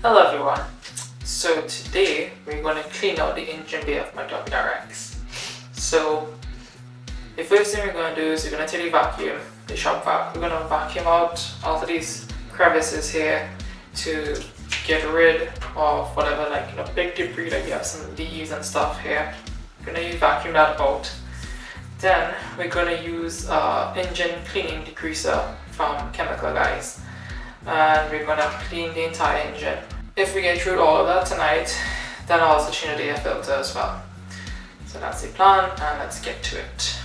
Hello everyone. So today we're going to clean out the engine bay of my WRX. So the first thing we're going to do is we're going to take the vacuum, the shop vac. We're going to vacuum out all of these crevices here to get rid of whatever big debris, like you have some leaves and stuff here. We're going to vacuum that out. Then we're going to use engine cleaning degreaser from chemicalguys, and we're going to clean the entire engine. If we get through all of that tonight, then I'll also change the air filter as well. So that's the plan, and let's get to it.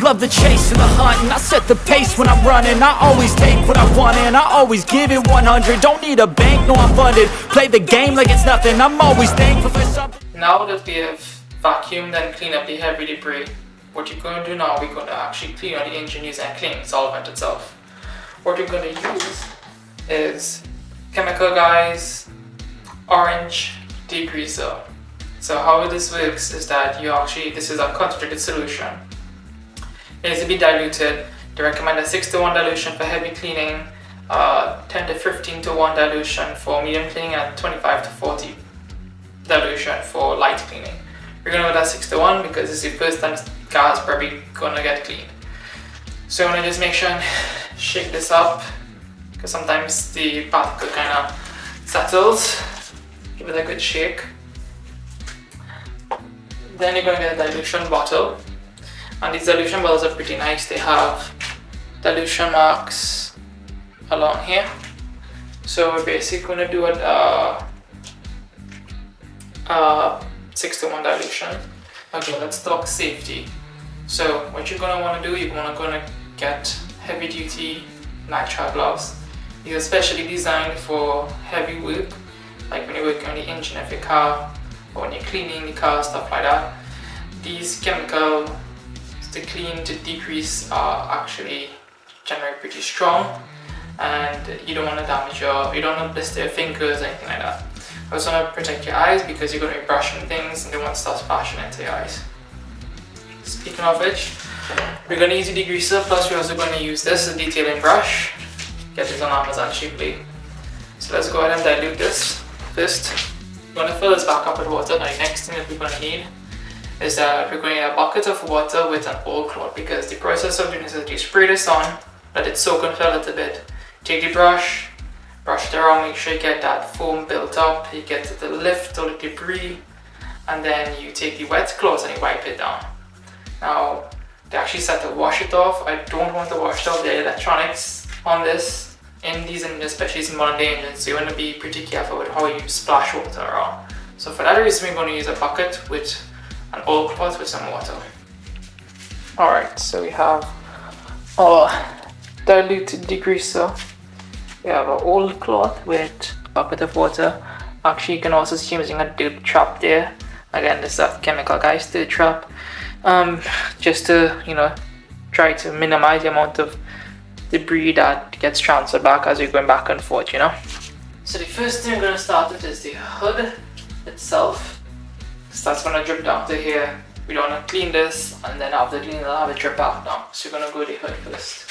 Love the chase and the hunt, and I set the pace when I'm running. I always take what I want and I always give it 100. Don't need a bank, no I'm funded. Play the game like it's nothing, I'm always thankful for something. Now that we have vacuumed and cleaned up the heavy debris, what you're going to do now, we're going to actually clean out the engine using a cleaning solvent itself. What you're going to use is chemicalguys orange degreaser. So how this works is that this is a concentrated solution. It needs to be diluted. They recommend a 6:1 dilution for heavy cleaning, 10 to 15 to 1 dilution for medium cleaning, and 25 to 40 dilution for light cleaning. We're going to go with that 6:1 because this is the first time the car is probably going to get cleaned. So I'm going to just make sure and shake this up, because sometimes the particle kind of settles. Give it a good shake. Then you're going to get a dilution bottle. And these dilution bottles are pretty nice. They have dilution marks along here. So we're basically going to do a 6:1 dilution. Okay, let's talk safety. So what you're going to want to do, you're going to get heavy duty nitrile gloves. These are specially designed for heavy work, like when you're working on the engine of your car or when you're cleaning the car, stuff like that. These chemical to clean, to decrease actually generally pretty strong, and you don't want to you don't want to blister your fingers or anything like that. I also want to protect your eyes because you're going to be brushing things and they won't start splashing into your eyes. Speaking of which, we're going to use a degreaser, plus we're also going to use this as a detailing brush. Get this on Amazon cheaply. So let's go ahead and dilute this first. We're going to fill this back up with water. Now the next thing that we're going to need is that we're going to need a bucket of water with an old cloth, because the process of doing this is you spray this on, let it soak and fill it a bit. Take the brush it around, make sure you get that foam built up, you get to lift all the debris, and then you take the wet cloth and you wipe it down. Now, they actually said to wash it off. I don't want to wash off the electronics on this, in these engines, especially these modern day engines, so you want to be pretty careful with how you splash water around. So for that reason, we're going to use a bucket with an old cloth with some water. Alright, so we have our diluted degreaser. We have our old cloth with a bucket of water. Actually, you can also see using a dirt trap there. Again, this is a chemicalguys dirt trap. Just to, try to minimize the amount of debris that gets transferred back as you're going back and forth, So the first thing we're going to start with is the hood itself. So that's going to drip down to here. We don't want to clean this, and then after cleaning it'll have it drip out down. So we're going to go to the hood first.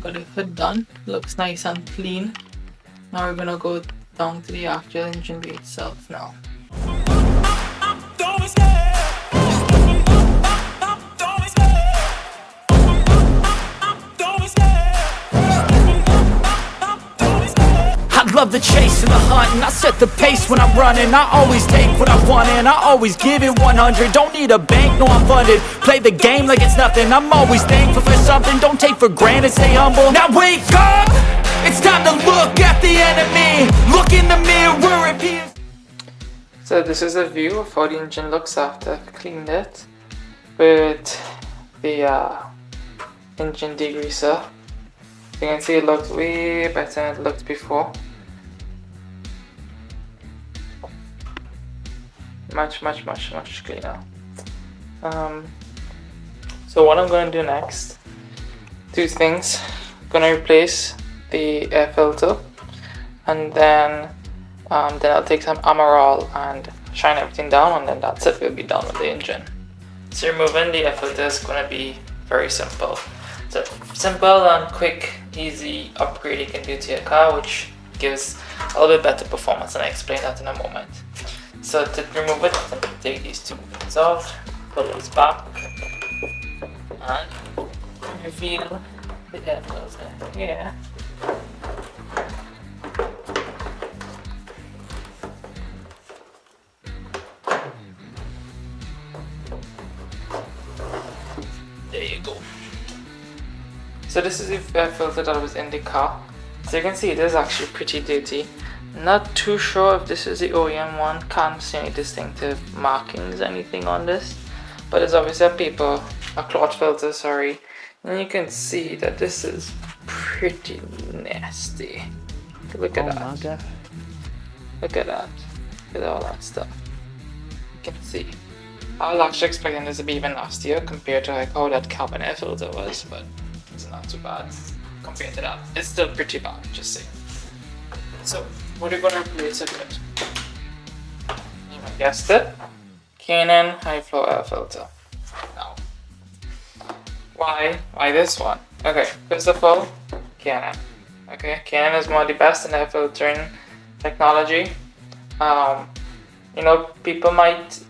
Got the hood done. Looks nice and clean. Now we're going to go down to the actual engine bay itself now. Love the chase and the hunt, and I set the pace when I'm running. I always take what I want and I always give it 100. Don't need a bank, no I'm funded. Play the game like it's nothing, I'm always thankful for something. Don't take for granted, stay humble. Now wake up, it's time to look at the enemy. Look in the mirror if he is. So this is a view of how the engine looks after I've cleaned it with the engine degreaser. You can see it looks way better than it looked before. much cleaner. So what I'm going to do next, two things. I'm going to replace the air filter, and then I'll take some Amaral and shine everything down, and then that's it. We'll be done with the engine. So removing the air filter is going to be very simple. So simple and quick, easy upgrade you can do to your car, which gives a little bit better performance, and I'll explain that in a moment. So to remove it, simply take these two things off, pull this back, and reveal the air filter here. There you go. So this is the air filter that was in the car. So you can see it is actually pretty dirty. Not too sure if this is the OEM one. Can't see any distinctive markings, anything on this. But it's obviously a cloth filter, sorry. And you can see that this is pretty nasty. Look at that. Look at that. Look at all that stuff. You can see. I was actually expecting this to be even nastier compared to like how that carbon air filter was, but it's not too bad compared to that. It's still pretty bad, just saying. So what are you gonna replace it with? You might guessed it. K&N high flow air filter. Now, why this one? Okay, first of all, K&N. Okay, K&N is one of the best in air filtering technology. You know, people might.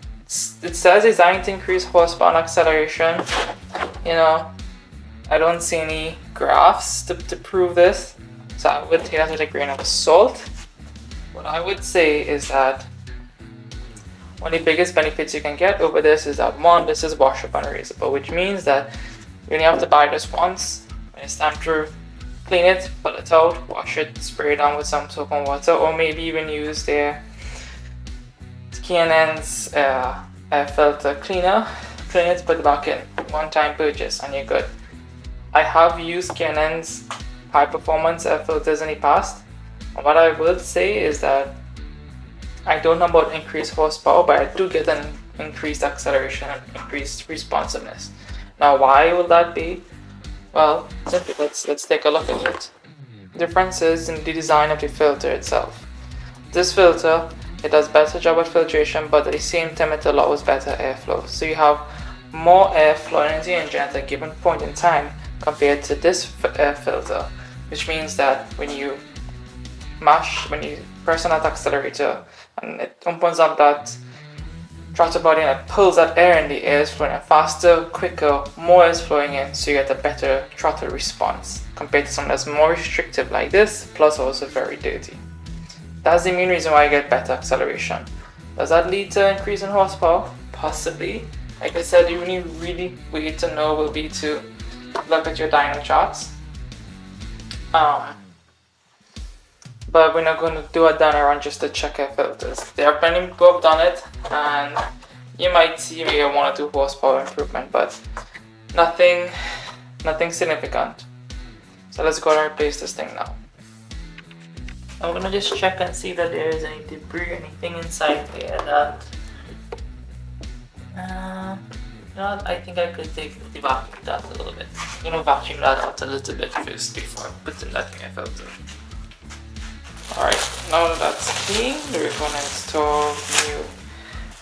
It says designed to increase horsepower and acceleration. You know, I don't see any graphs to prove this, so I would take that with a grain of salt. What I would say is that one of the biggest benefits you can get over this is that one, this is washable and erasable, which means that you only have to buy this once. When it's time to clean it, pull it out, wash it, spray it down with some soap and water, or maybe even use their K&N's air filter cleaner, clean it, put it back in, one-time purchase, and you're good. I have used K&N's high-performance air filters in the past, and what I will say is that I don't know about increased horsepower, but I do get an increased acceleration and increased responsiveness. Now, why will that be? Well, simply let's take a look at it. The difference is in the design of the filter itself. This filter, it does better job at filtration, but at the same time it allows better airflow. So you have more air flowing into the engine at a given point in time compared to this air filter, which means that when you press on that accelerator and it opens up that throttle body and it pulls that air in, the air is flowing in faster, quicker, more air is flowing in, so you get a better throttle response compared to something that's more restrictive like this, plus also very dirty. That's the main reason why I get better acceleration. Does that lead to increase in horsepower? Possibly. Like I said, the only really way to know will be to look at your dyno charts. But we're not going to do a dyno run just to check air filters. There are many people who have done it, and you might see maybe a 1 or 2 horsepower improvement, but nothing significant. So let's go and replace this thing now. I'm gonna just check and see that there is any debris, anything inside there that I think I could take the vacuum that a little bit. I'm gonna vacuum that out a little bit first before I put in that air filter. Alright, now that that's clean, we're gonna install new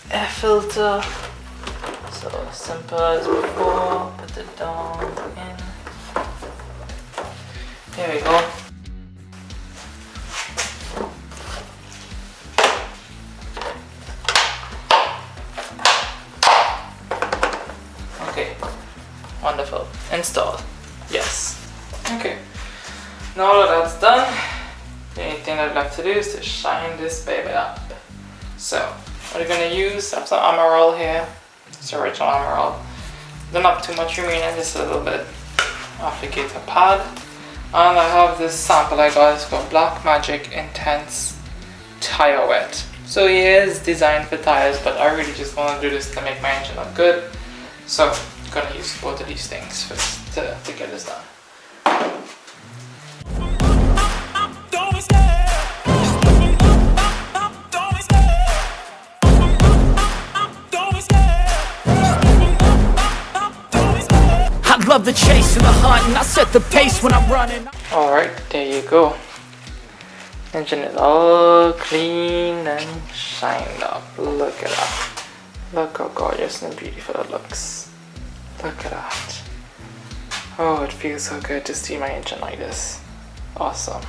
air filter. So simple as before, put it down in. There we go. Okay, wonderful. Install. Yes. Okay. Now that that's done, the only thing I'd like to do is to shine this baby up. So, what we're gonna use, I have some Amaral here. It's original Amaral. Don't have too much remaining, just a little bit applicator pad. And I have this sample I got, it's called Black Magic Intense Tire Wet. So it is designed for tires, but I really just want to do this to make my engine look good. So I'm gonna use both of these things first to get this done. the chase and the hunt, and I set the pace when I'm running. Alright, there you go. Engine is all clean and shined up. Look at that. Look how gorgeous and beautiful it looks. Look at that. Oh, it feels so good to see my engine like this. Awesome.